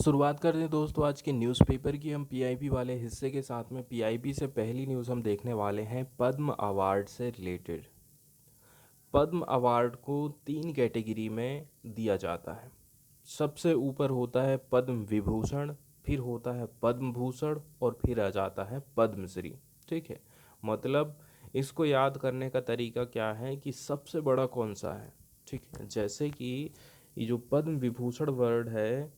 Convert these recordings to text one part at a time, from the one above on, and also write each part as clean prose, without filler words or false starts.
शुरुआत करते हैं दोस्तों आज के न्यूज़पेपर की। हम पीआईबी वाले हिस्से के साथ में पीआईबी से पहली न्यूज़ हम देखने वाले हैं पद्म अवार्ड से रिलेटेड। पद्म अवार्ड को 3 कैटेगरी में दिया जाता है। सबसे ऊपर होता है पद्म विभूषण, फिर होता है पद्म भूषण और फिर आ जाता है पद्मश्री। ठीक है, मतलब इसको याद करने का तरीका क्या है कि सबसे बड़ा कौन सा है। ठीक है, जैसे कि ये जो पद्म विभूषण वर्ड है,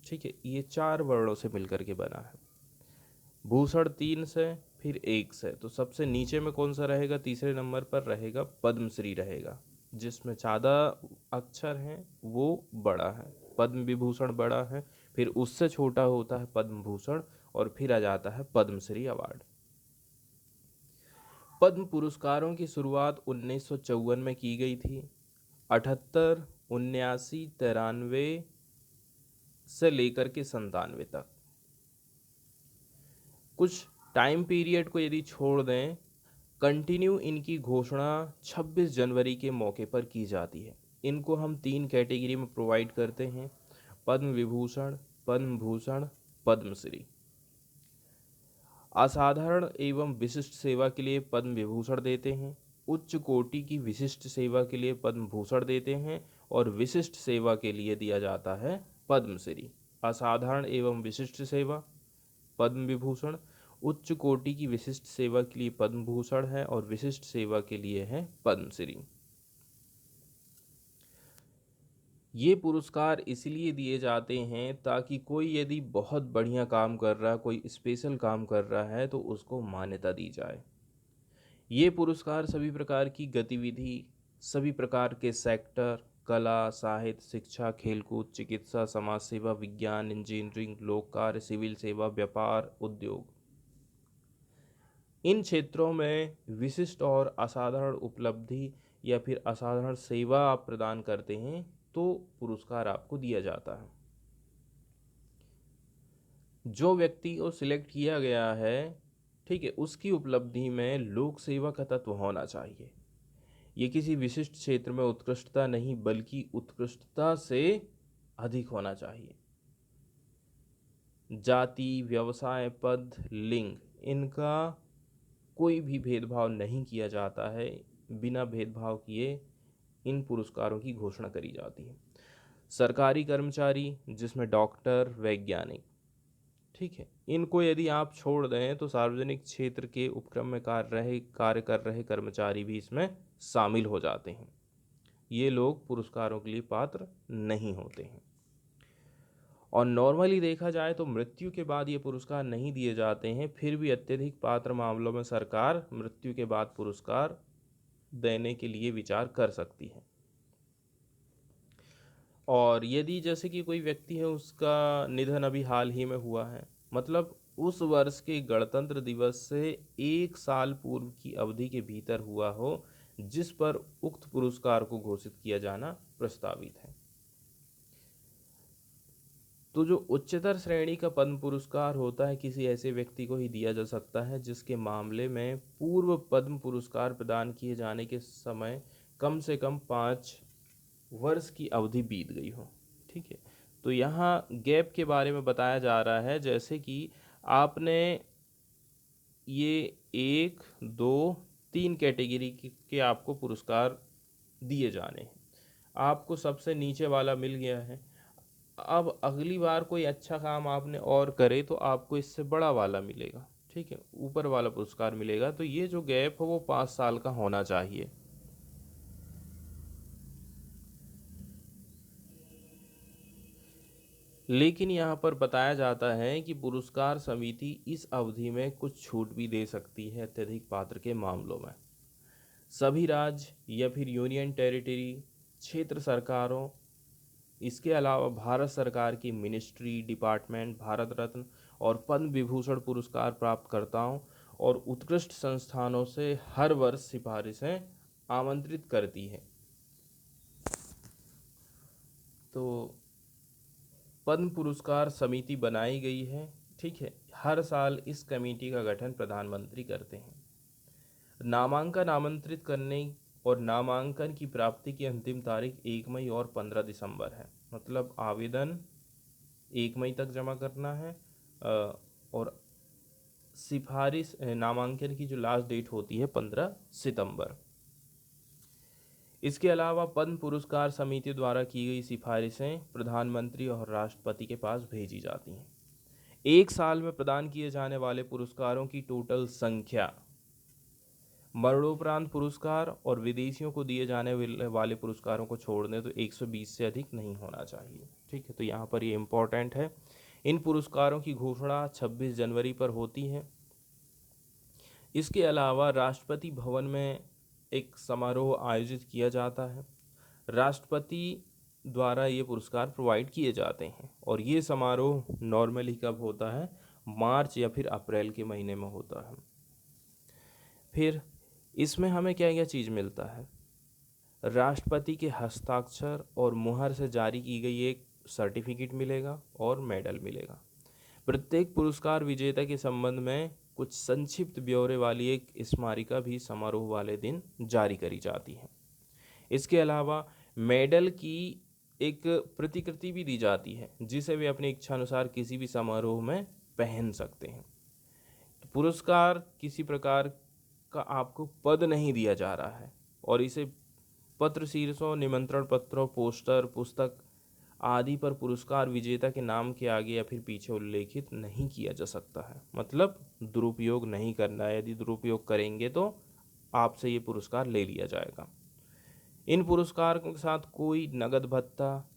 ठीक है, ये 4 वर्णों से मिलकर के बना है। भूषण 3 से, फिर 1 से, तो सबसे नीचे में कौन सा रहेगा? तीसरे नंबर पर रहेगा पद्मश्री रहेगा, जिसमें ज़्यादा अक्षर हैं वो बड़ा है। पद्म विभूषण बड़ा है, फिर उससे छोटा होता है पद्म भूषण और फिर आ जाता है पद्मश्री अवार्ड। पद्म पुरस्कारों की शुरुआत 1954 में की गई थी। 78, 79, 93 से लेकर के 97 तक कुछ टाइम पीरियड को यदि छोड़ दें, कंटिन्यू इनकी घोषणा 26 जनवरी के मौके पर की जाती है। इनको हम 3 कैटेगरी में प्रोवाइड करते हैं: पद्म विभूषण, पद्म भूषण, पद्मश्री। असाधारण एवं विशिष्ट सेवा के लिए पद्म विभूषण देते हैं, उच्च कोटि की विशिष्ट सेवा के लिए पद्म भूषण देते हैं और विशिष्ट सेवा के लिए दिया जाता है पद्मश्री। असाधारण एवं विशिष्ट सेवा पद्म विभूषण, उच्च कोटि की विशिष्ट सेवा के लिए पद्म भूषण है और विशिष्ट सेवा के लिए है पद्मश्री। ये पुरस्कार इसलिए दिए जाते हैं ताकि कोई यदि बहुत बढ़िया काम कर रहा है, कोई स्पेशल काम कर रहा है, तो उसको मान्यता दी जाए। ये पुरस्कार सभी प्रकार की गतिविधि, सभी प्रकार के सेक्टर, कला, साहित्य, शिक्षा, खेलकूद, चिकित्सा, समाज सेवा, विज्ञान, इंजीनियरिंग, लोक कार्य, सिविल सेवा, व्यापार, उद्योग, इन क्षेत्रों में विशिष्ट और असाधारण उपलब्धि या फिर असाधारण सेवा आप प्रदान करते हैं तो पुरस्कार आपको दिया जाता है। जो व्यक्ति को सिलेक्ट किया गया है, ठीक है, उसकी उपलब्धि में लोक सेवा का तत्व होना चाहिए। ये किसी विशिष्ट क्षेत्र में उत्कृष्टता नहीं बल्कि उत्कृष्टता से अधिक होना चाहिए। जाति, व्यवसाय, पद, लिंग, इनका कोई भी भेदभाव नहीं किया जाता है। बिना भेदभाव किए इन पुरस्कारों की घोषणा करी जाती है। सरकारी कर्मचारी, जिसमें डॉक्टर, वैज्ञानिक, ठीक है, इनको यदि आप छोड़ दें तो सार्वजनिक क्षेत्र के उपक्रम में कार्य कर रहे कर्मचारी भी इसमें शामिल हो जाते हैं। ये लोग पुरस्कारों के लिए पात्र नहीं होते हैं। और नॉर्मली देखा जाए तो मृत्यु के बाद ये पुरस्कार नहीं दिए जाते हैं, फिर भी अत्यधिक पात्र मामलों में सरकार मृत्यु के बाद पुरस्कार देने के लिए विचार कर सकती है। और यदि जैसे कि कोई व्यक्ति है, उसका निधन अभी हाल ही में हुआ है, मतलब उस वर्ष के गणतंत्र दिवस से 1 साल पूर्व की अवधि के भीतर हुआ हो, जिस पर उक्त पुरस्कार को घोषित किया जाना प्रस्तावित है। तो जो उच्चतर श्रेणी का पद्म पुरस्कार होता है, किसी ऐसे व्यक्ति को ही दिया जा सकता है जिसके मामले में पूर्व पद्म पुरस्कार प्रदान किए जाने के समय कम से कम 5 वर्ष की अवधि बीत गई हो। ठीक है, तो यहाँ गैप के बारे में बताया जा रहा है, जैसे कि आपने ये 1, 2, 3 कैटेगरी के आपको पुरस्कार दिए जाने हैं। आपको सबसे नीचे वाला मिल गया है। अब अगली बार कोई अच्छा काम आपने और करे तो आपको इससे बड़ा वाला मिलेगा। ठीक है, ऊपर वाला पुरस्कार मिलेगा। तो ये जो गैप है वो 5 साल का होना चाहिए। लेकिन यहाँ पर बताया जाता है कि पुरस्कार समिति इस अवधि में कुछ छूट भी दे सकती है अत्यधिक पात्र के मामलों में। सभी राज्य या फिर यूनियन टेरिटरी, क्षेत्र सरकारों, इसके अलावा भारत सरकार की मिनिस्ट्री, डिपार्टमेंट, भारत रत्न और पद्म विभूषण पुरस्कार प्राप्तकर्ताओं और उत्कृष्ट संस्थानों से हर वर्ष सिफारिशें आमंत्रित करती है। तो पद्म पुरस्कार समिति बनाई गई है। ठीक है, हर साल इस कमेटी का गठन प्रधानमंत्री करते हैं। नामांकन आमंत्रित करने और नामांकन की प्राप्ति की अंतिम तारीख 1 मई और 15 दिसंबर है। मतलब आवेदन 1 मई तक जमा करना है। और सिफारिश नामांकन की जो लास्ट डेट होती है 15 सितंबर। इसके अलावा पद्म पुरस्कार समिति द्वारा की गई सिफारिशें प्रधानमंत्री और राष्ट्रपति के पास भेजी जाती हैं। एक साल में प्रदान किए जाने वाले पुरस्कारों की टोटल संख्या, मरणोपरांत पुरस्कार और विदेशियों को दिए जाने वाले पुरस्कारों को छोड़ दें तो 120 से अधिक नहीं होना चाहिए। ठीक है, तो यहाँ पर ये इम्पोर्टेंट है। इन पुरस्कारों की घोषणा 26 जनवरी पर होती है। इसके अलावा राष्ट्रपति भवन में एक समारोह आयोजित किया जाता है। राष्ट्रपति द्वारा ये पुरस्कार प्रोवाइड किए जाते हैं और ये समारोह नॉर्मली कब होता है? मार्च या फिर अप्रैल के महीने में होता है। फिर इसमें हमें क्या क्या चीज़ मिलता है? राष्ट्रपति के हस्ताक्षर और मुहर से जारी की गई एक सर्टिफिकेट मिलेगा और मेडल मिलेगा। प्रत्येक पुरस्कार विजेता के संबंध में कुछ संक्षिप्त ब्यौरे वाली एक स्मारिका भी समारोह वाले दिन जारी करी जाती है। इसके अलावा मेडल की एक प्रतिकृति भी दी जाती है जिसे वे अपनी इच्छा अनुसार किसी भी समारोह में पहन सकते हैं। तो पुरस्कार किसी प्रकार का आपको पद नहीं दिया जा रहा है और इसे पत्र शीर्षों, निमंत्रण पत्रों, पोस्टर, पुस्तक आदि पर पुरस्कार विजेता के नाम के आगे या फिर पीछे उल्लेखित नहीं किया जा सकता है। मतलब दुरुपयोग नहीं करना है। यदि दुरुपयोग करेंगे तो आपसे ये पुरस्कार ले लिया जाएगा। इन पुरस्कार के साथ कोई नगद भत्ता,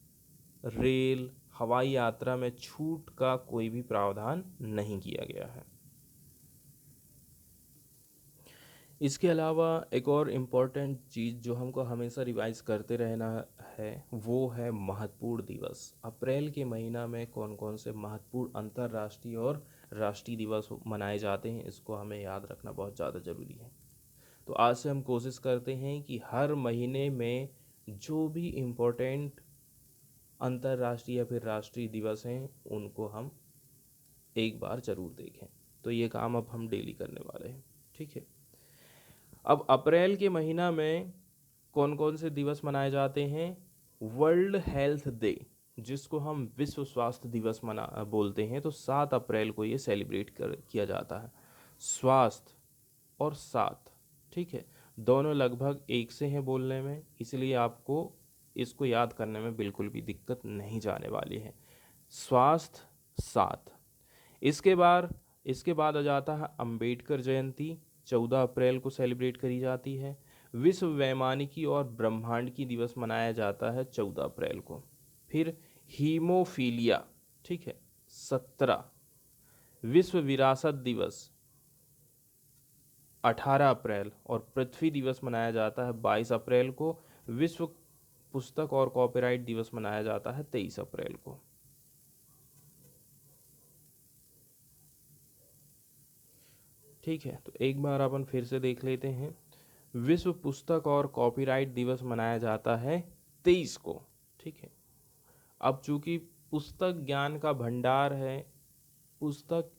रेल, हवाई यात्रा में छूट का कोई भी प्रावधान नहीं किया गया है। इसके अलावा एक और इम्पॉर्टेंट चीज़ जो हमको हमेशा रिवाइज करते रहना है वो है महत्वपूर्ण दिवस। अप्रैल के महीना में कौन कौन से महत्वपूर्ण अंतर्राष्ट्रीय और राष्ट्रीय दिवस मनाए जाते हैं, इसको हमें याद रखना बहुत ज़्यादा ज़रूरी है। तो आज से हम कोशिश करते हैं कि हर महीने में जो भी इम्पोर्टेंट अंतर्राष्ट्रीय या फिर राष्ट्रीय दिवस हैं उनको हम एक बार ज़रूर देखें। तो ये काम अब हम डेली करने वाले हैं। ठीक है, अब अप्रैल के महीना में कौन कौन से दिवस मनाए जाते हैं? वर्ल्ड हेल्थ डे, जिसको हम विश्व स्वास्थ्य दिवस बोलते हैं, तो 7 अप्रैल को ये सेलिब्रेट किया जाता है। स्वास्थ्य और 7, ठीक है, दोनों लगभग एक से हैं बोलने में, इसलिए आपको इसको याद करने में बिल्कुल भी दिक्कत नहीं जाने वाली है। स्वास्थ्य 7। इसके बाद आ जाता है अंबेडकर जयंती, 14 अप्रैल को सेलिब्रेट करी जाती है। विश्व वैमानिकी और ब्रह्मांड की दिवस मनाया जाता है 14 अप्रैल को। फिर हीमोफीलिया, ठीक है, 17। विश्व विरासत दिवस 18 अप्रैल और पृथ्वी दिवस मनाया जाता है 22 अप्रैल को। विश्व पुस्तक और कॉपीराइट दिवस मनाया जाता है 23 अप्रैल को। ठीक है, तो एक बार अपन फिर से देख लेते हैं। विश्व पुस्तक और कॉपीराइट दिवस मनाया जाता है 23 को। ठीक है, अब चूंकि पुस्तक ज्ञान का भंडार है, पुस्तक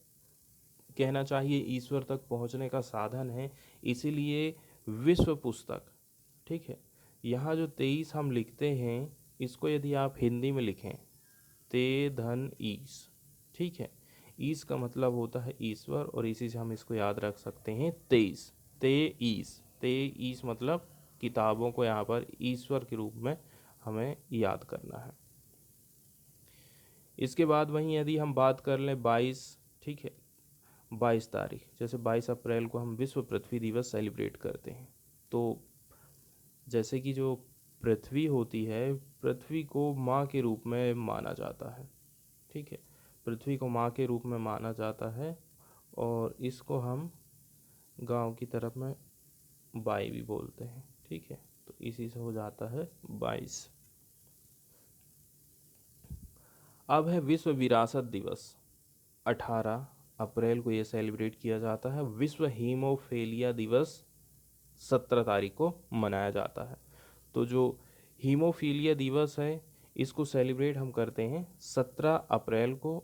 कहना चाहिए ईश्वर तक पहुंचने का साधन है, इसीलिए विश्व पुस्तक, ठीक है, यहाँ जो 23 हम लिखते हैं इसको यदि आप हिंदी में लिखें ते धन ईस, ठीक है, ईस का मतलब होता है ईश्वर और इसी से हम इसको याद रख सकते हैं 23। ते ईस मतलब किताबों को यहाँ पर ईश्वर के रूप में हमें याद करना है। इसके बाद वहीं यदि हम बात कर लें 22, ठीक है, 22 तारीख, जैसे 22 अप्रैल को हम विश्व पृथ्वी दिवस सेलिब्रेट करते हैं। तो जैसे कि जो पृथ्वी होती है, पृथ्वी को माँ के रूप में माना जाता है। ठीक है, पृथ्वी को माँ के रूप में माना जाता है और इसको हम गांव की तरफ में बाई भी बोलते हैं। ठीक है, तो इसी से हो जाता है 22। अब है विश्व विरासत दिवस, 18 अप्रैल को ये सेलिब्रेट किया जाता है। विश्व हीमोफीलिया दिवस 17 तारीख को मनाया जाता है। तो जो हीमोफीलिया दिवस है इसको सेलिब्रेट हम करते हैं 17 अप्रैल को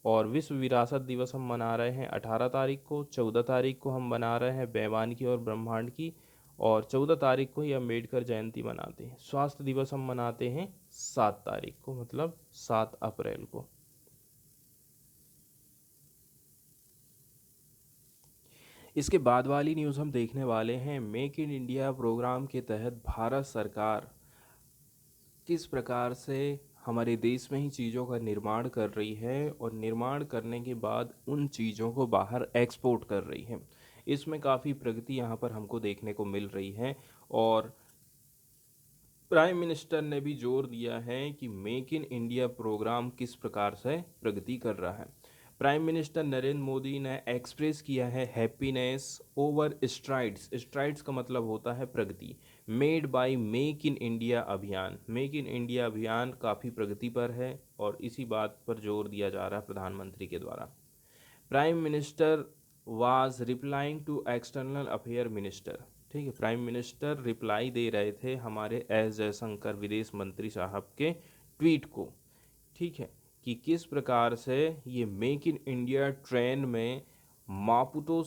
और विश्व विरासत दिवस हम मना रहे हैं 18 तारीख को। 14 तारीख को हम मना रहे हैं वैमानिकी और ब्रह्मांड की और 14 तारीख को ही अम्बेडकर जयंती मनाते हैं। स्वास्थ्य दिवस हम मनाते हैं 7 तारीख को, मतलब 7 अप्रैल को। इसके बाद वाली न्यूज़ हम देखने वाले हैं, मेक इन इंडिया प्रोग्राम के तहत भारत सरकार किस प्रकार से हमारे देश में ही चीज़ों का निर्माण कर रही है और निर्माण करने के बाद उन चीज़ों को बाहर एक्सपोर्ट कर रही है। इसमें काफ़ी प्रगति यहाँ पर हमको देखने को मिल रही है और प्राइम मिनिस्टर ने भी जोर दिया है कि मेक इन इंडिया प्रोग्राम किस प्रकार से प्रगति कर रहा है। प्राइम मिनिस्टर नरेंद्र मोदी ने एक्सप्रेस किया है हैप्पीनेस ओवर स्ट्राइड्स। स्ट्राइड्स का मतलब होता है प्रगति, made by make in India अभियान। मेक इन इंडिया अभियान काफ़ी प्रगति पर है और इसी बात पर जोर दिया जा रहा है प्रधानमंत्री के द्वारा। Prime minister was replying to external affair minister. ठीक है, प्राइम मिनिस्टर रिप्लाई दे रहे थे हमारे एस जयशंकर विदेश मंत्री साहब के ट्वीट को। ठीक है, कि किस प्रकार से ये मेक इन इंडिया ट्रेन में मापुतो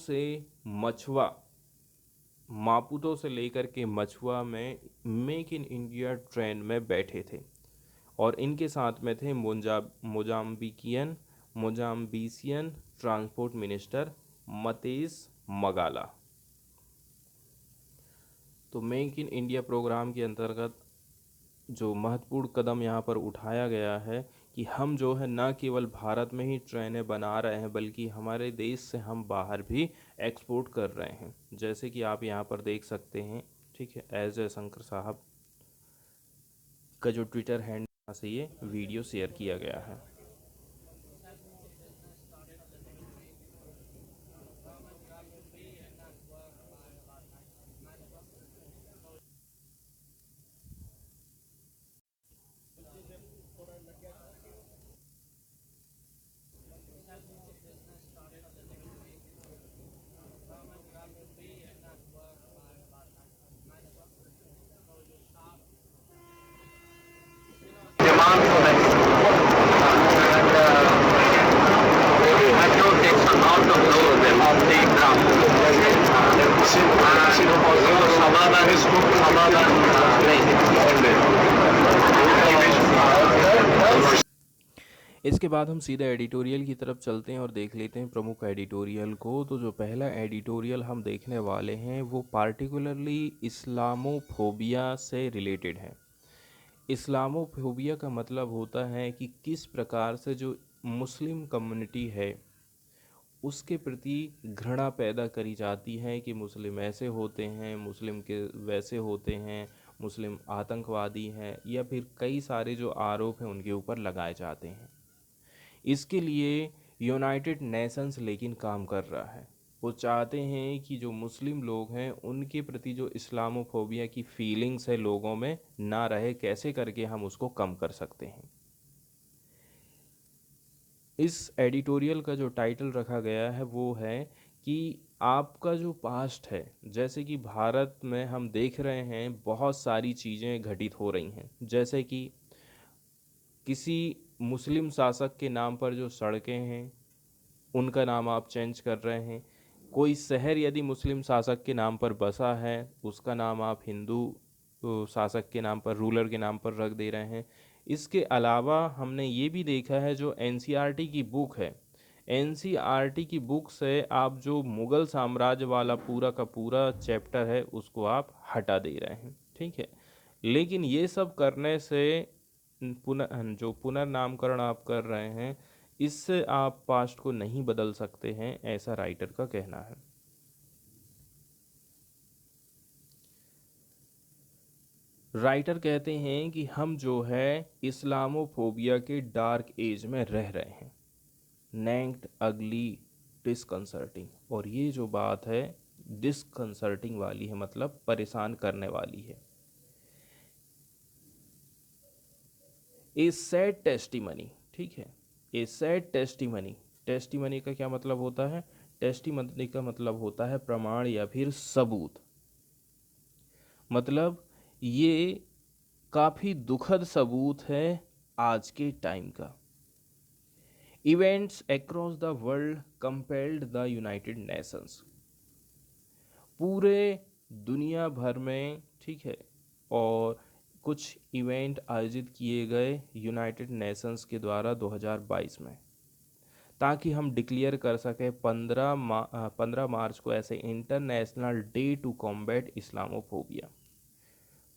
से लेकर के मछुआ में मेक इन इंडिया ट्रेन में बैठे थे और इनके साथ में थे मोजाम्बिसियन ट्रांसपोर्ट मिनिस्टर मतेस मगाला। तो मेक इन इंडिया प्रोग्राम के अंतर्गत जो महत्वपूर्ण कदम यहाँ पर उठाया गया है कि हम जो है न केवल भारत में ही ट्रेनें बना रहे हैं बल्कि हमारे देश से हम बाहर भी एक्सपोर्ट कर रहे हैं, जैसे कि आप यहाँ पर देख सकते हैं। ठीक है, एस जयशंकर साहब का जो ट्विटर हैंडल से ये वीडियो शेयर किया गया है। demand for and metro takes a lot of load of the ground. समाधान इसको समाधान इसके बाद हम सीधा एडिटोरियल की तरफ चलते हैं और देख लेते हैं प्रमुख एडिटोरियल को। तो जो पहला एडिटोरियल हम देखने वाले हैं वो पार्टिकुलरली इस्लामोफोबिया से रिलेटेड है। इस्लामोफोबिया का मतलब होता है कि किस प्रकार से जो मुस्लिम कम्युनिटी है उसके प्रति घृणा पैदा करी जाती है कि मुस्लिम ऐसे होते हैं, मुस्लिम के वैसे होते हैं, मुस्लिम आतंकवादी हैं, या फिर कई सारे जो आरोप हैं उनके ऊपर लगाए जाते हैं। इसके लिए यूनाइटेड नेशंस लेकिन काम कर रहा है। वो चाहते हैं कि जो मुस्लिम लोग हैं उनके प्रति जो इस्लामोफोबिया की फीलिंग्स है लोगों में ना रहे, कैसे करके हम उसको कम कर सकते हैं। इस एडिटोरियल का जो टाइटल रखा गया है वो है कि आपका जो पास्ट है, जैसे कि भारत में हम देख रहे हैं बहुत सारी चीज़ें घटित हो रही हैं, जैसे कि किसी मुस्लिम शासक के नाम पर जो सड़कें हैं उनका नाम आप चेंज कर रहे हैं। कोई शहर यदि मुस्लिम शासक के नाम पर बसा है उसका नाम आप हिंदू शासक के नाम पर, रूलर के नाम पर रख दे रहे हैं। इसके अलावा हमने ये भी देखा है जो एनसीईआरटी की बुक है, एनसीईआरटी की बुक से आप जो मुग़ल साम्राज्य वाला पूरा का पूरा चैप्टर है उसको आप हटा दे रहे हैं। ठीक है, लेकिन ये सब करने से पुनर्नामकरण आप कर रहे हैं, इससे आप पास्ट को नहीं बदल सकते हैं, ऐसा राइटर का कहना है। राइटर कहते हैं कि हम जो है इस्लामोफोबिया के डार्क एज में रह रहे हैं, नेक्ड अगली डिसकंसर्टिंग। और ये जो बात है डिसकंसर्टिंग वाली है, मतलब परेशान करने वाली है। ए सैड टेस्टिमनी। ठीक है, ए सैड टेस्टिमनी। टेस्टिमनी का क्या मतलब होता है? टेस्टिमनी का मतलब होता है प्रमाण या फिर सबूत। मतलब ये काफ़ी दुखद सबूत है आज के टाइम का। Events across the world compelled the United Nations. पूरे दुनिया भर में, ठीक है, और कुछ इवेंट आयोजित किए गए यूनाइटेड नेशंस के द्वारा 2022 में, ताकि हम डिक्लेयर कर सकें 15 मार्च को ऐसे international day to combat Islamophobia.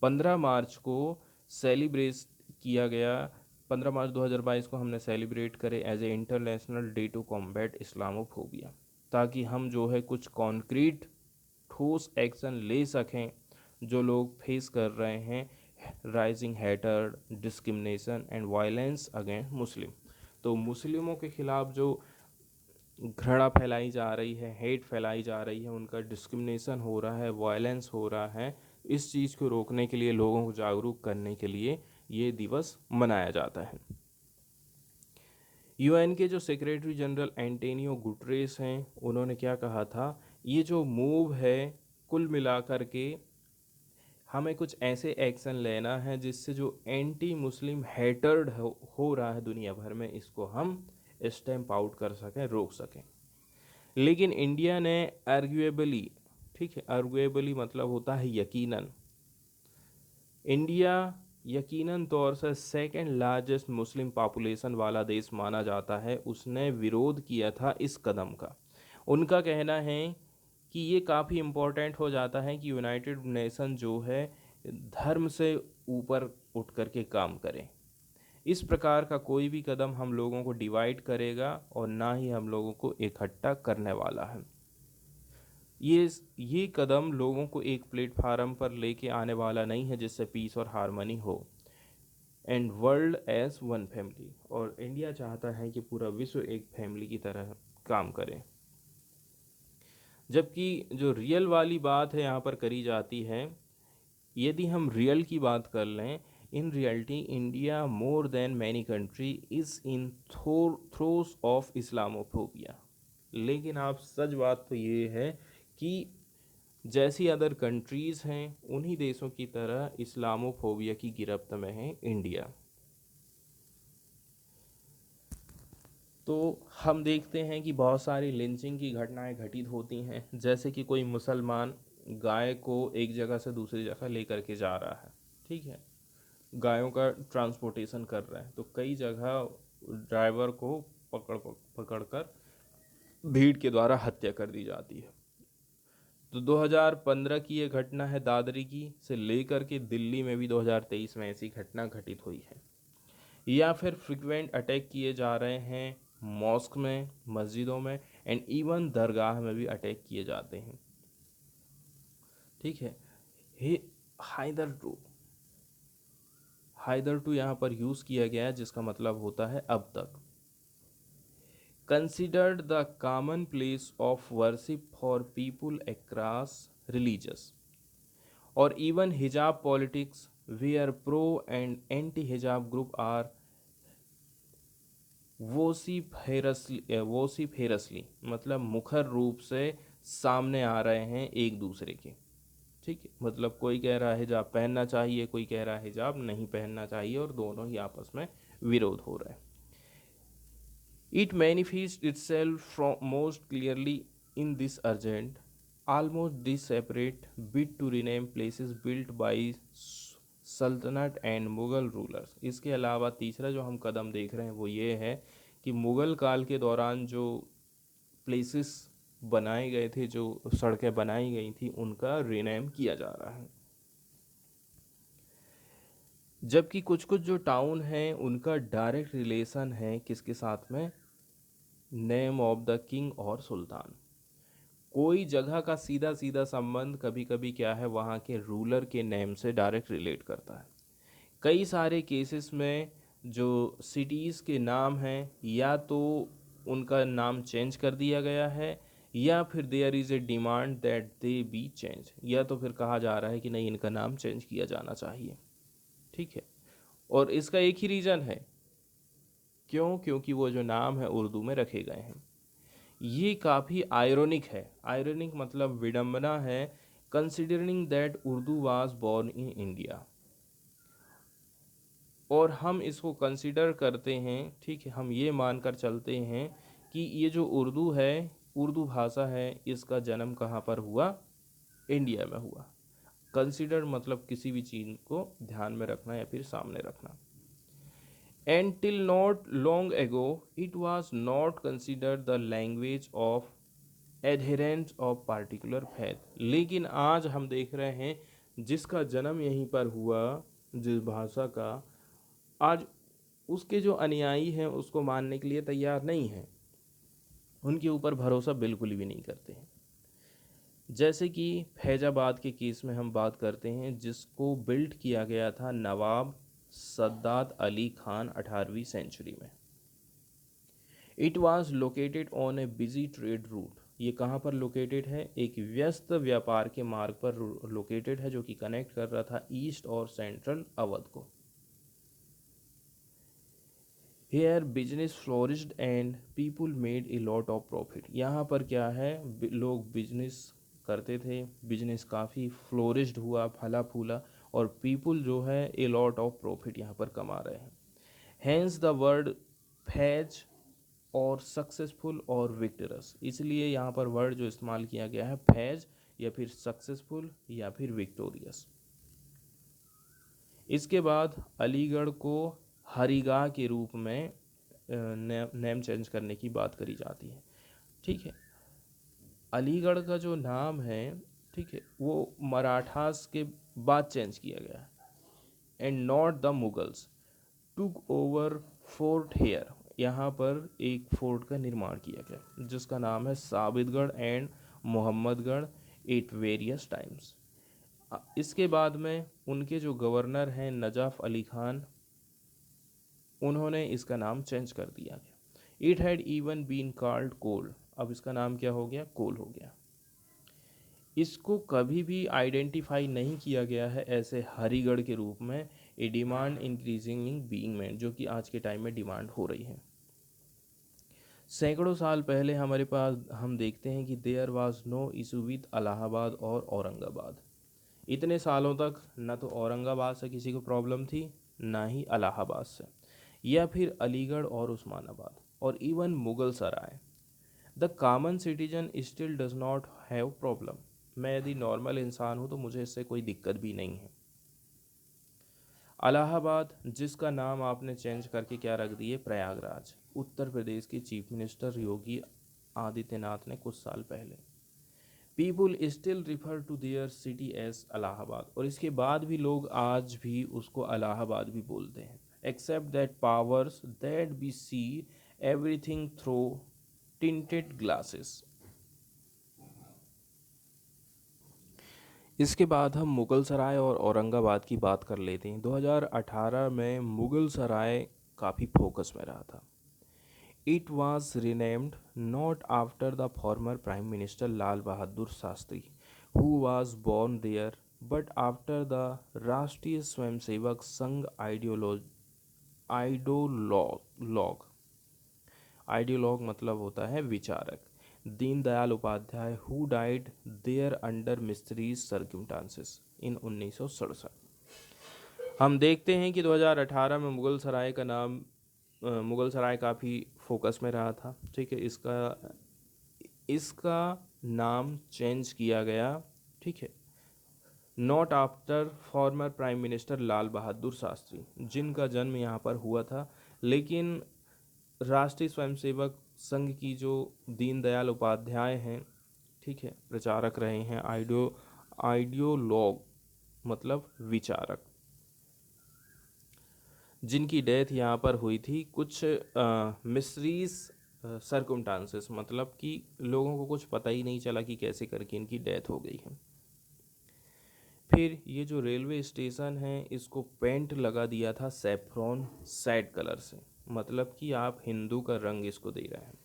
15 मार्च को सेलिब्रेट किया गया, 15 मार्च 2022 को हमने सेलिब्रेट करे as a international day to combat Islamophobia, ताकि हम जो है कुछ कॉन्क्रीट ठोस एक्शन ले सकें जो लोग फेस कर रहे हैं rising hatred, discrimination and violence against मुस्लिम। तो मुस्लिमों के खिलाफ जो घृणा फैलाई जा रही है, हेट फैलाई जा रही है, उनका डिस्क्रिमिनेशन हो रहा है, वायलेंस हो रहा है, इस चीज़ को रोकने के लिए, लोगों को जागरूक करने के लिए ये दिवस मनाया जाता है। यूएन के जो सेक्रेटरी जनरल एंटोनियो गुटरेस हैं, उन्होंने क्या कहा था, ये जो मूव है कुल मिलाकर के हमें कुछ ऐसे एक्शन लेना है जिससे जो एंटी मुस्लिम हेटर्ड हो रहा है दुनिया भर में, इसको हम स्टैम्प आउट कर सकें, रोक सकें। लेकिन इंडिया ने आर्ग्यूएबली, ठीक है, आर्ग्यूएबली मतलब होता है यकीनन, इंडिया यकीनन तौर से सेकंड लार्जेस्ट मुस्लिम पॉपुलेशन वाला देश माना जाता है, उसने विरोध किया था इस कदम का। उनका कहना है कि ये काफ़ी इम्पोर्टेंट हो जाता है कि यूनाइटेड नेशन जो है धर्म से ऊपर उठ कर के काम करे। इस प्रकार का कोई भी कदम हम लोगों को डिवाइड करेगा और ना ही हम लोगों को इकट्ठा करने वाला है। ये कदम लोगों को एक प्लेटफार्म पर लेके आने वाला नहीं है जिससे पीस और हार्मनी हो and world as one family. और इंडिया चाहता है कि पूरा विश्व एक फैमिली की तरह काम करे। जबकि जो रियल वाली बात है यहाँ पर करी जाती है, यदि हम रियल की बात कर लें, in reality India more than many country is in throws of Islamophobia. लेकिन आप सच बात तो ये है कि जैसी अदर कंट्रीज़ हैं उन्हीं देशों की तरह इस्लामोफोबिया की गिरफ्त में है इंडिया। तो हम देखते हैं कि बहुत सारी लिंचिंग की घटनाएं घटित होती हैं, जैसे कि कोई मुसलमान गाय को एक जगह से दूसरी जगह लेकर के जा रहा है, ठीक है, गायों का ट्रांसपोर्टेशन कर रहा है, तो कई जगह ड्राइवर को पकड़कर भीड़ के द्वारा हत्या कर दी जाती है। तो 2015 की ये घटना है दादरी की, से लेकर के दिल्ली में भी 2023 में ऐसी घटना घटित हुई है। या फिर फ्रिक्वेंट अटैक किए जा रहे हैं मॉस्क में, मस्जिदों में एंड इवन दरगाह में भी अटैक किए जाते हैं, ठीक है। हाइदर टू यहाँ पर यूज़ किया गया है, जिसका मतलब होता है अब तक। Considered the common place of worship for people across religious और even hijab politics where pro and anti hijab group are vociferously मतलब मुखर रूप से सामने आ रहे हैं एक दूसरे के, ठीक है। मतलब कोई कह रहा है हिजाब पहनना चाहिए, कोई कह रहा है हिजाब नहीं पहनना चाहिए, और दोनों ही आपस में विरोध हो रहा है। It manifest itself from most clearly in this urgent almost this separate bid to rename places built by सल्तनत एंड मुग़ल रूलर्स। इसके अलावा तीसरा जो हम कदम देख रहे हैं वो ये है कि मुग़ल काल के दौरान जो प्लेसेस बनाए गए थे, जो सड़कें बनाई गई थी, उनका रीनेम किया जा रहा है। जबकि कुछ कुछ जो टाउन हैं उनका डायरेक्ट रिलेशन है किसके साथ में, नेम ऑफ द किंग और सुल्तान। कोई जगह का सीधा सीधा संबंध कभी कभी क्या है, वहाँ के रूलर के नेम से डायरेक्ट रिलेट करता है। कई सारे केसेस में जो सिटीज़ के नाम हैं या तो उनका नाम चेंज कर दिया गया है, या फिर there is a demand that they be change, या तो फिर कहा जा रहा है कि नहीं इनका नाम चेंज किया जाना चाहिए, ठीक है। और इसका एक ही रीज़न है, क्योंकि वो जो नाम है उर्दू में रखे गए हैं। ये काफ़ी आयरोनिक है, आयरोनिक मतलब विडंबना है, considering that Urdu was born in India. और हम इसको कंसिडर करते हैं, ठीक है, हम ये मानकर चलते हैं कि ये जो उर्दू है, उर्दू भाषा है, इसका जन्म कहाँ पर हुआ, इंडिया में हुआ। कंसिडर मतलब किसी भी चीज़ को ध्यान में रखना या फिर सामने रखना। And till not long ago it was not considered the language of adherents of particular faith. लेकिन आज हम देख रहे हैं जिसका जन्म यहीं पर हुआ, जिस भाषा का, आज उसके जो अनुयायी हैं उसको मानने के लिए तैयार नहीं हैं, उनके ऊपर भरोसा बिल्कुल भी नहीं करते हैं। जैसे कि फैजाबाद के केस में हम बात करते हैं, जिसको बिल्ड किया गया था नवाब सद्दात अली खान 18वीं सेंचुरी में। It was located on A busy trade route. ये कहाँ पर लोकेटेड है? एक व्यस्त व्यापार के मार्ग पर लोकेटेड है, जो कि कनेक्ट कर रहा था ईस्ट और सेंट्रल अवध को। Here business flourished and people made a lot of profit. यहाँ पर क्या है, लोग बिजनेस करते थे, बिजनेस काफ़ी फ्लोरिश्ड हुआ, फला फूला, और पीपुल जो है ए लॉट ऑफ प्रॉफिट यहाँ पर कमा रहे हैं। हैंस द वर्ड फैज और सक्सेसफुल और विक्टरस, इसलिए यहाँ पर वर्ड जो इस्तेमाल किया गया है फैज या फिर सक्सेसफुल या फिर विक्टोरियस। इसके बाद अलीगढ़ को हरिगाह के रूप में नेम चेंज करने की बात करी जाती है। ठीक है, अलीगढ़ का जो नाम है, ठीक है, वो मराठास के बाद चेंज किया गया है। And not the Mughals took over fort here. यहाँ पर एक फोर्ट का निर्माण किया गया जिसका नाम है Sabitgarh and Mohammadgarh at various times. इसके बाद में उनके जो गवर्नर हैं नजफ अली खान, उन्होंने इसका नाम चेंज कर दिया गया। It had even been called Kol. अब इसका नाम क्या हो गया? कोल हो गया। इसको कभी भी आइडेंटिफाई नहीं किया गया है ऐसे हरिगढ़ के रूप में। ए डिमांड इंक्रीजिंग बीइंग मेड, जो कि आज के टाइम में डिमांड हो रही है। सैकड़ों साल पहले हमारे पास हम देखते हैं कि there was no issue with Allahabad और औरंगाबाद। इतने सालों तक न तो औरंगाबाद से किसी को प्रॉब्लम थी, ना ही इलाहाबाद से, या फिर अलीगढ़ और उस्मानाबाद और even Mughal Sarai. The common citizen still does not have problem. मैं यदि नॉर्मल इंसान हूँ तो मुझे इससे कोई दिक्कत भी नहीं है। इलाहाबाद, जिसका नाम आपने चेंज करके क्या रख दिए? प्रयागराज। उत्तर प्रदेश के चीफ मिनिस्टर योगी आदित्यनाथ ने कुछ साल पहले। People still refer to their city as Allahabad, और इसके बाद भी लोग आज भी उसको इलाहाबाद भी बोलते हैं। Except that powers that be see everything through tinted glasses. इसके बाद हम मुग़ल सराय और औरंगाबाद की बात कर लेते हैं। 2018 में मुग़ल सराय काफ़ी फोकस में रहा था। It was renamed not after the former Prime Minister Lal Bahadur Shastri, who was born there, but after the राष्ट्रीय स्वयंसेवक संघ आइडियोलॉग मतलब होता है विचारक, Deendayal Upadhyay, who died there under mysterious circumstances in 1967। हम देखते हैं कि 2018 में मुग़ल सराय का नाम मुग़ल सराय काफ़ी फोकस में रहा था। ठीक है, इसका नाम चेंज किया गया। ठीक है, not after former prime minister Lal Bahadur Shastri, जिनका जन्म यहाँ पर हुआ था, लेकिन राष्ट्रीय स्वयंसेवक संघ की जो दीनदयाल उपाध्याय हैं, ठीक है, प्रचारक रहे हैं, आइडियोलॉग मतलब विचारक, जिनकी डेथ यहाँ पर हुई थी कुछ मिस्ट्रीज सर्कमस्टांसेस, मतलब कि लोगों को कुछ पता ही नहीं चला कि कैसे करके इनकी डेथ हो गई है। फिर ये जो रेलवे स्टेशन है इसको पेंट लगा दिया था सेफ्रॉन सैड कलर से, मतलब कि आप हिंदू का रंग इसको दे रहे हैं।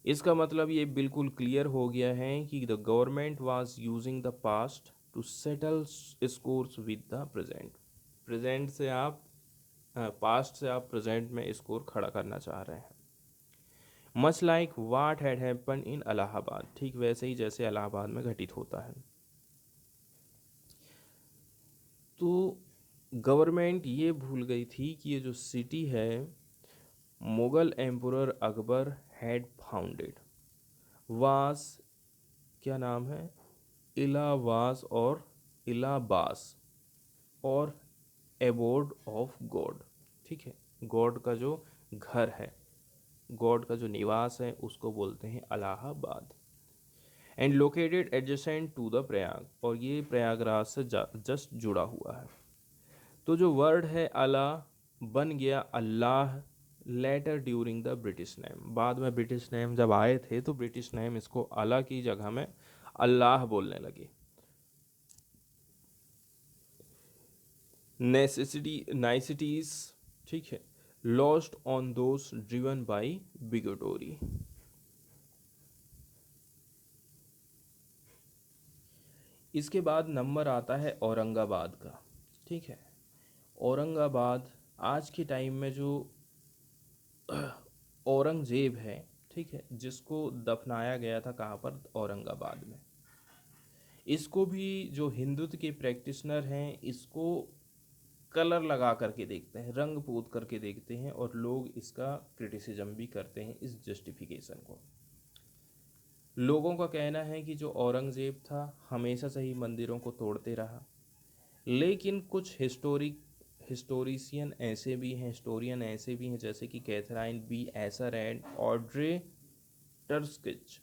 इसका मतलब ये बिल्कुल क्लियर हो गया है कि the government was using the past to settle scores with the present. Present से आप पास्ट से आप प्रेजेंट में स्कोर खड़ा करना चाह रहे हैं। Much like what had happen in Allahabad, ठीक वैसे ही जैसे इलाहाबाद में घटित होता है। तो गवर्नमेंट ये भूल गई थी कि ये जो सिटी है Mughal emperor Akbar had founded वास, क्या नाम है, इलावास और इलाबास और एबोर्ड ऑफ गॉड, ठीक है, गॉड का जो घर है, गॉड का जो निवास है उसको बोलते हैं Allahabad. And located adjacent to the Prayag, और ये प्रयागराज से जस्ट जुड़ा हुआ है। तो जो वर्ड है अला बन गया Allah later during the British name, बाद में ब्रिटिश नेम जब आए थे तो ब्रिटिश नेम इसको अला की जगह में अल्लाह बोलने लगे। नाइसिटीज, ठीक है, lost on those driven by bigotry. इसके बाद नंबर आता है औरंगाबाद का, ठीक है। औरंगाबाद आज के टाइम में जो औरंगजेब है, ठीक है, जिसको दफनाया गया था कहाँ पर, औरंगाबाद में। इसको भी जो हिंदुत्व के प्रैक्टिशनर हैं इसको कलर लगा करके देखते हैं, रंग पोत करके देखते हैं, और लोग इसका क्रिटिसिज्म भी करते हैं इस जस्टिफिकेशन को। लोगों का कहना है कि जो औरंगजेब था हमेशा से ही मंदिरों को तोड़ते रहा, लेकिन कुछ हिस्टोरियन ऐसे भी हैं जैसे कि Catherine B Asher and Audrey Truschke.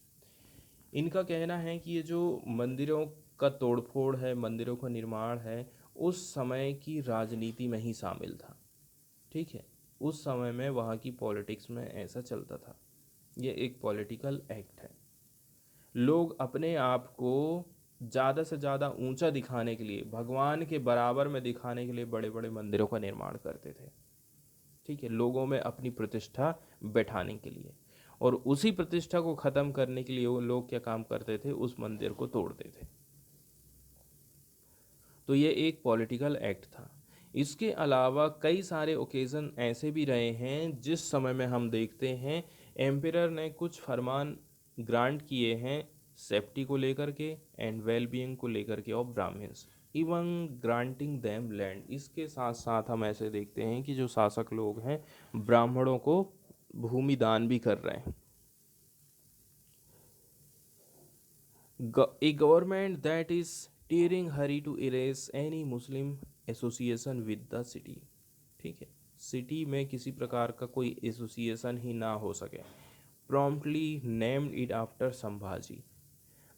इनका कहना है कि ये जो मंदिरों का तोड़फोड़ है, मंदिरों का निर्माण है, उस समय की राजनीति में ही शामिल था, ठीक है। उस समय में वहाँ की पॉलिटिक्स में ऐसा चलता था, ये एक पॉलिटिकल एक्ट है। लोग अपने आप को ज़्यादा से ज़्यादा ऊंचा दिखाने के लिए, भगवान के बराबर में दिखाने के लिए बड़े बड़े मंदिरों का निर्माण करते थे, ठीक है, लोगों में अपनी प्रतिष्ठा बैठाने के लिए। और उसी प्रतिष्ठा को ख़त्म करने के लिए वो लोग क्या काम करते थे, उस मंदिर को तोड़ते थे। तो ये एक पॉलिटिकल एक्ट था। इसके अलावा कई सारे ओकेज़न ऐसे भी रहे हैं जिस समय में हम देखते हैं एम्पियर ने कुछ फरमान ग्रांट किए हैं सेफ्टी को लेकर के एंड वेल बीइंग को लेकर के of Brahmins, even granting them land. इसके साथ साथ हम ऐसे देखते हैं कि जो शासक लोग हैं ब्राह्मणों को भूमि दान भी कर रहे हैं। A government that is tearing hurry to erase any Muslim association with the city, ठीक है, सिटी में किसी प्रकार का कोई एसोसिएशन ही ना हो सके। promptly named it after Sambhaji,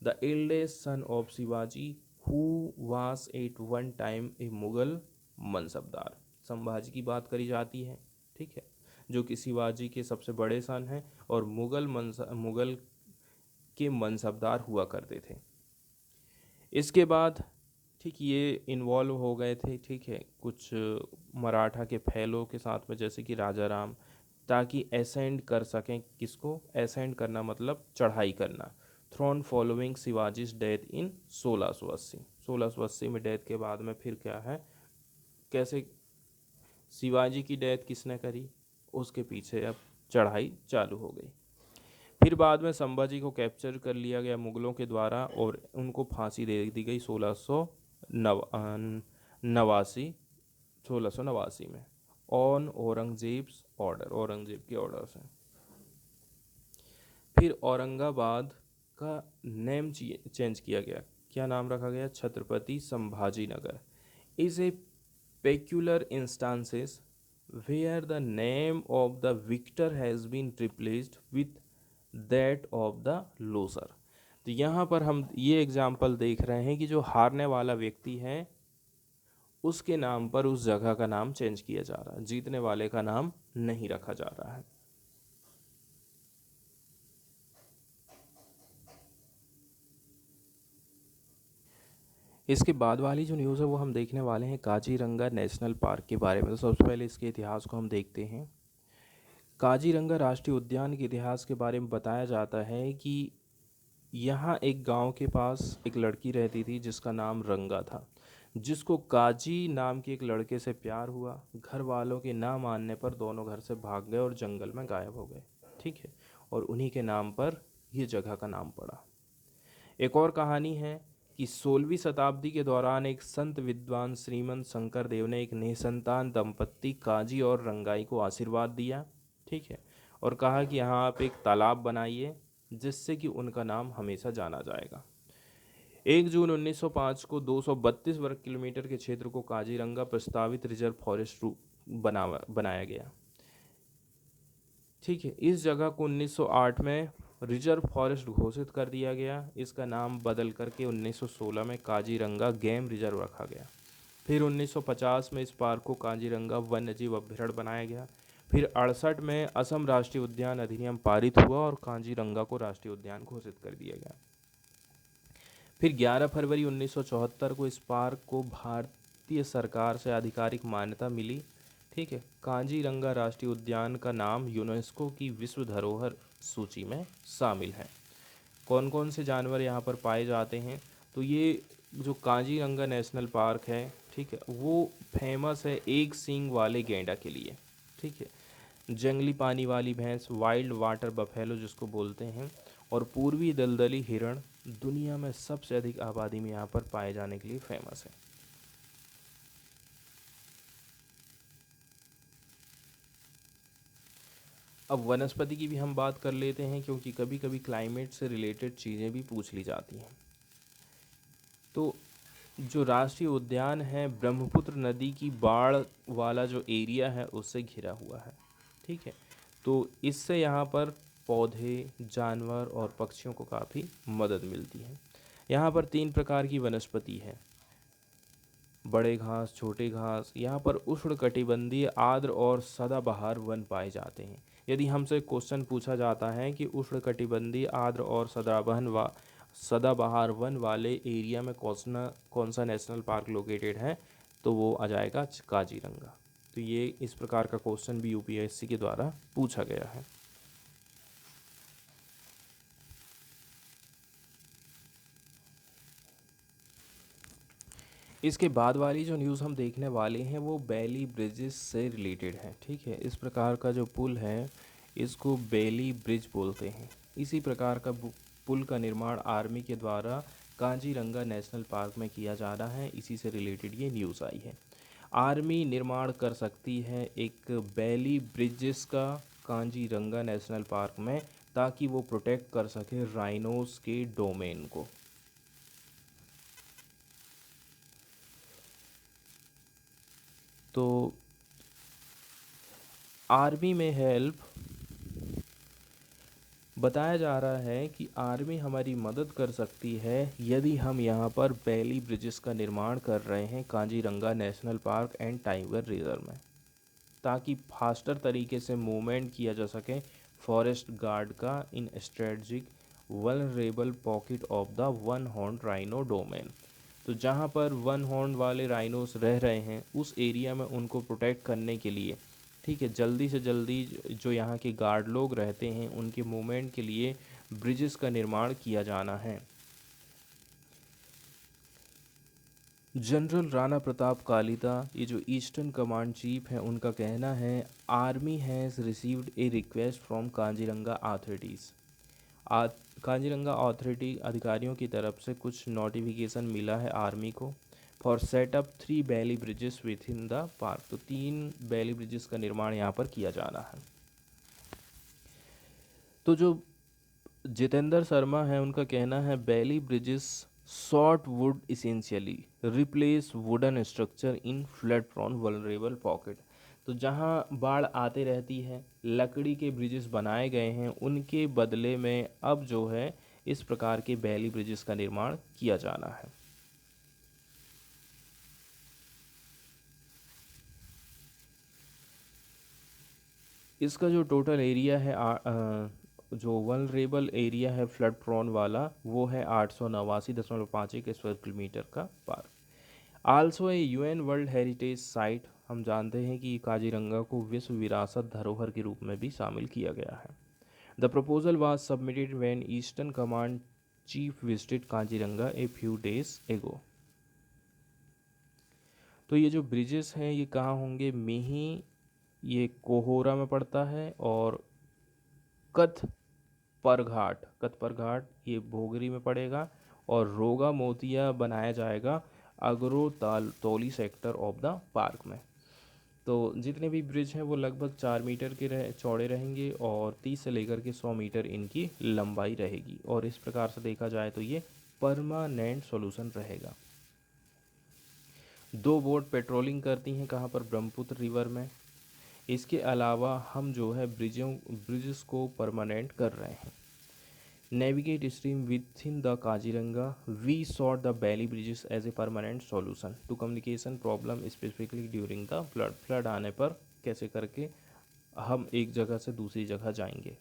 the eldest son of Shivaji, who was at one time a Mughal mansabdar. Sambhaji की बात करी जाती है, ठीक है, जो कि शिवाजी के सबसे बड़े सन हैं और मुगल के मनसबदार हुआ करते थे। इसके बाद ठीक ये इन्वॉल्व हो गए थे, ठीक है, कुछ मराठा के फैलों के साथ में जैसे कि राजा राम, ताकि असेंड कर सकें। किसको असेंड करना, मतलब चढ़ाई करना। Throne following Shivaji's death in 1680 में डेथ के बाद में फिर क्या है, कैसे शिवाजी की डेथ किसने करी, उसके पीछे अब चढ़ाई चालू हो गई। फिर बाद में संभाजी को कैप्चर कर लिया गया मुगलों के द्वारा और उनको फांसी दे दी गई 1689 में ऑन औरंगजेब्स ऑर्डर, औरंगजेब के ऑर्डर से। फिर औरंगाबाद का नेम चेंज किया गया, क्या नाम रखा गया, Chhatrapati Sambhaji Nagar. Is a peculiar instances where the name of the victor has been replaced with that of the loser. तो यहाँ पर हम ये एग्जाम्पल देख रहे हैं कि जो हारने वाला व्यक्ति है उसके नाम पर उस जगह का नाम चेंज किया जा रहा है, जीतने वाले का नाम नहीं रखा जा रहा है। इसके बाद वाली जो न्यूज़ है वो हम देखने वाले हैं काजीरंगा नेशनल पार्क के बारे में। तो सबसे पहले इसके इतिहास को हम देखते हैं। काजीरंगा राष्ट्रीय उद्यान के इतिहास के बारे में बताया जाता है कि यहाँ एक गांव के पास एक लड़की रहती थी जिसका नाम रंगा था, जिसको काजी नाम के एक लड़के से प्यार हुआ। घर वालों के ना मानने पर दोनों घर से भाग गए और जंगल में गायब हो गए, ठीक है, और उन्हीं के नाम पर ये जगह का नाम पड़ा। एक और कहानी है कि 16वीं शताब्दी के दौरान एक संत विद्वान श्रीमंत शंकर देव ने एक निसंतान दंपत्ति काजी और रंगाई को आशीर्वाद दिया, ठीक है, और कहा कि यहाँ आप एक तालाब बनाइए जिससे कि उनका नाम हमेशा जाना जाएगा। 1 जून 1905 को 232 वर्ग किलोमीटर के क्षेत्र को काजीरंगा प्रस्तावित रिजर्व फॉरेस्ट बनाया गया। ठीक है, इस जगह को 1908 में रिजर्व फॉरेस्ट घोषित कर दिया गया। इसका नाम बदल करके 1916 में काजीरंगा गेम रिजर्व रखा गया। फिर 1950 में इस पार्क को काजीरंगा वन्यजीव अभ्यारण्य बनाया गया। फिर 68 में असम राष्ट्रीय उद्यान अधिनियम पारित हुआ और काजीरंगा को राष्ट्रीय उद्यान घोषित कर दिया गया। फिर 11 फरवरी 1974 को इस पार्क को भारतीय सरकार से आधिकारिक मान्यता मिली। ठीक है, काजीरंगा राष्ट्रीय उद्यान का नाम यूनेस्को की विश्व धरोहर सूची में शामिल है। कौन कौन से जानवर यहाँ पर पाए जाते हैं? तो ये जो काजीरंगा नेशनल पार्क है, ठीक है, वो फेमस है एक सींग वाले गैंडा के लिए। ठीक है, जंगली पानी वाली भैंस, वाइल्ड वाटर बफेलो जिसको बोलते हैं, और पूर्वी दलदली हिरण दुनिया में सबसे अधिक आबादी में यहाँ पर पाए जाने के लिए फेमस है। अब वनस्पति की भी हम बात कर लेते हैं, क्योंकि कभी कभी क्लाइमेट से रिलेटेड चीज़ें भी पूछ ली जाती हैं। तो जो राष्ट्रीय उद्यान है ब्रह्मपुत्र नदी की बाढ़ वाला जो एरिया है उससे घिरा हुआ है। ठीक है, तो इससे यहाँ पर पौधे, जानवर और पक्षियों को काफ़ी मदद मिलती है। यहाँ पर 3 प्रकार की वनस्पति है, बड़े घास, छोटे घास। यहाँ पर उष्णकटिबंधीय, आर्द्र और सदाबहार वन पाए जाते हैं। यदि हमसे क्वेश्चन पूछा जाता है कि उष्णकटिबंधीय, आर्द्र और सदाबहार वन वाले एरिया में कौन सा नेशनल पार्क लोकेटेड है, तो वो आ जाएगा काजीरंगा। तो ये इस प्रकार का क्वेश्चन भी यूपीएससी के द्वारा पूछा गया है। इसके बाद वाली जो न्यूज़ हम देखने वाले हैं वो बेली ब्रिजेस से रिलेटेड है। ठीक है, इस प्रकार का जो पुल है इसको बेली ब्रिज बोलते हैं। इसी प्रकार का पुल का निर्माण आर्मी के द्वारा काजीरंगा नेशनल पार्क में किया जा रहा है। इसी से रिलेटेड ये न्यूज़ आई है। आर्मी निर्माण कर सकती है एक बेली ब्रिजेस का काजीरंगा नेशनल पार्क में, ताकि वो प्रोटेक्ट कर सके राइनोस के डोमेन को। तो आर्मी में हेल्प बताया जा रहा है कि आर्मी हमारी मदद कर सकती है यदि हम यहाँ पर बेली ब्रिजेस का निर्माण कर रहे हैं Kaziranga national park and tiger reserve में, ताकि फास्टर तरीके से मूवमेंट किया जा सके फॉरेस्ट गार्ड का in strategic vulnerable pocket of the one horn rhino domain. तो जहाँ पर वन हॉर्न वाले राइनोस रह रहे हैं उस एरिया में उनको प्रोटेक्ट करने के लिए, ठीक है, जल्दी से जल्दी जो यहाँ के गार्ड लोग रहते हैं उनके मूवमेंट के लिए ब्रिजेस का निर्माण किया जाना है। जनरल राणा प्रताप कालिता, ये जो ईस्टर्न कमांड चीफ हैं, उनका कहना है army has received A request from Kaziranga authorities. Kaziranga authority अधिकारियों की तरफ से कुछ नोटिफिकेशन मिला है आर्मी को for setup 3 Bailey bridges within the द पार्क। तो 3 बेली ब्रिजेस का निर्माण यहाँ पर किया जाना है। तो जो जितेंद्र शर्मा है उनका कहना है Bailey bridges should essentially replace wooden structure in flood prone vulnerable pocket. तो जहाँ बाढ़ आते रहती है लकड़ी के ब्रिजेस बनाए गए हैं, उनके बदले में अब जो है इस प्रकार के बेली ब्रिजेस का निर्माण किया जाना है। इसका जो टोटल एरिया है जो वल्नरेबल एरिया है फ्लड प्रोन वाला, वो है 889.51 स्क्वायर किलोमीटर का park. Also a UN world heritage site, हम जानते हैं कि काजीरंगा को विश्व विरासत धरोहर के रूप में भी शामिल किया गया है। The proposal was submitted when eastern command chief visited Kaziranga a few days एगो। तो ये जो ब्रिजेस हैं ये कहाँ होंगे? मेही, ये कोहोरा में पड़ता है, और कतपर घाट ये भोगरी में पड़ेगा, और रोगा मोतिया बनाया जाएगा तोली सेक्टर ऑफ द पार्क में। तो जितने भी ब्रिज हैं वो लगभग 4 मीटर के चौड़े रहेंगे और 30 से लेकर के 100 मीटर इनकी लंबाई रहेगी। और इस प्रकार से देखा जाए तो ये परमानेंट सॉल्यूशन रहेगा। 2 बोट पेट्रोलिंग करती हैं कहाँ पर, ब्रह्मपुत्र रिवर में। इसके अलावा हम जो है ब्रिजेस को परमानेंट कर रहे हैं। Navigate stream within the Kaziranga, we sought the Bailey bridges as a permanent solution to communication problem specifically during the flood. Flood आने पर कैसे करके हम एक जगह से दूसरी जगह जाएंगे।